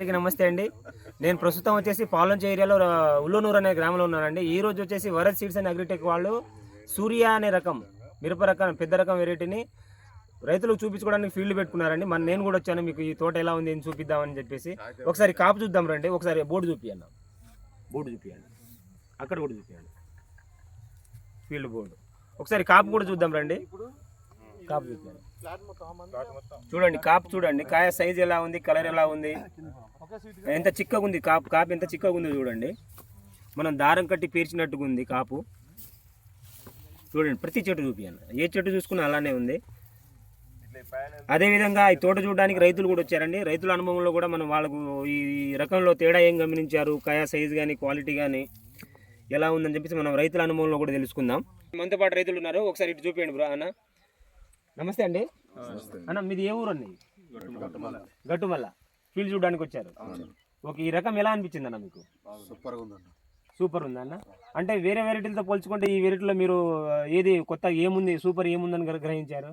నమస్తే అండి. నేను ప్రస్తుతం వచ్చేసి పాలంచ ఏరియాలో ఉల్లనూరు అనే గ్రామంలో ఉన్నానండి. ఈ రోజు వచ్చేసి వరద్ సీడ్స్ అండ్ అగ్రిటెక్ వాళ్ళు సూర్య అనే రకం మిరప రకం పెద్ద రకం వెరైటీని రైతులకు చూపించుకోవడానికి ఫీల్డ్ పెట్టుకున్నారండి. నేను కూడా వచ్చాను, మీకు ఈ తోట ఎలా ఉంది అని చూపిద్దామని చెప్పేసి. ఒకసారి కాపు చూద్దాం రండి. ఒకసారి బోర్డు చూపియండి, అక్కడ కూడా చూపియండి ఫీల్డ్ బోర్డు. ఒకసారి కాపు కూడా చూద్దాం రండి. కాపు చూపియండి, చూడండి కాపు చూడండి, కాయ సైజ్ ఎలా ఉంది, కలర్ ఎలా ఉంది, ఎంత చిక్కగా ఉంది కాపు ఎంత చిక్కగా ఉంది చూడండి. మనం దారం కట్టి పేర్చినట్టుగా ఉంది కాపు. చూడండి ప్రతి చెట్టు చూపియండి, ఏ చెట్టు చూసుకున్నా అలానే ఉంది. అదేవిధంగా ఈ తోట చూడడానికి రైతులు కూడా వచ్చారండి. రైతుల అనుభవంలో కూడా మనం వాళ్ళకు ఈ రకంలో తేడా ఏం గమనించారు, కాయ సైజ్ కానీ క్వాలిటీ కానీ ఎలా ఉందని చెప్పేసి మనం రైతుల అనుభవంలో కూడా తెలుసుకుందాం. మనతో పాటు రైతులు ఉన్నారు, ఒకసారి ఇటు చూపించండి బ్రో. అన్న నమస్తే అండి. అన్న మీది ఏ ఊరు అండి? గట్టుమల్ల. ఫీల్డ్ చూడడానికి వచ్చారు. ఓకే, ఈ రకం ఎలా అనిపించింది అన్న మీకు? సూపర్ ఉందా అన్న? అంటే వేరే వెరైటీలతో పోల్చుకుంటే ఈ వెరైటీలో మీరు ఏది కొత్త ఏముంది, సూపర్ ఏముందని గ్రహించారు?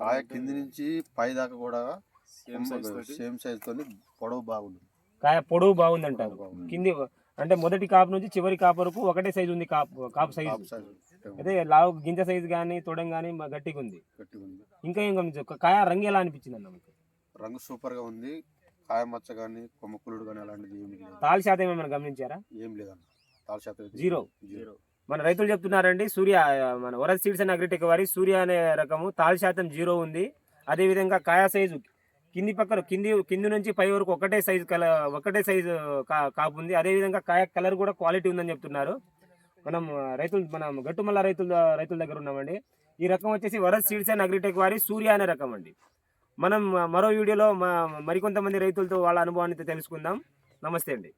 కాయ కింది నుంచి పై దాకా కూడా సేమ్ సైజ్ తోని పొడవు బాగుంది. కాయ పొడవు బాగుంది అంటారు. కింది అంటే మొదటి కాపు నుంచి చివరి కాపు వరకు ఒకటే సైజు ఉంది. కాపు సైజు అదే లావు గింజ సైజు కానీ తొడం కానీ గట్టిగా ఉంది. ఇంకా ఏం గమనించు, కాయ రంగు ఎలా అనిపించింది అన్న మీకు? రంగు సూపర్ గా ఉంది. కాయ మచ్చ కానీ కొమ్మకులుడు కానీ అలాంటిది ఏమి లేదు. తాళి శాతం ఏమైనా గమనించారా? ఏం లేదన్న, తాళి శాతం జీరో. మన రైతులు చెప్తున్నారండి, సూర్య మన వరద్ సీడ్స్ అండ్ అగ్రిటెక్ వారి సూర్య అనే రకము తాళి శాతం 0 ఉంది. అదేవిధంగా కాయ సైజు కింది పక్కన కింది నుంచి పై వరకు ఒకటే సైజు కాపు ఉంది. అదేవిధంగా కాయ కలర్ కూడా క్వాలిటీ ఉందని చెప్తున్నారు. మనం గట్టుమల్ల రైతుల దగ్గర ఉన్నామండి. ఈ రకం వచ్చేసి వరద్ సీడ్స్ అండ్ అగ్రిటెక్ వారి సూర్య అనే రకం అండి. మనం మరో వీడియోలో మరికొంతమంది రైతులతో వాళ్ళ అనుభవాన్ని తెలుసుకుందాం. నమస్తే అండి.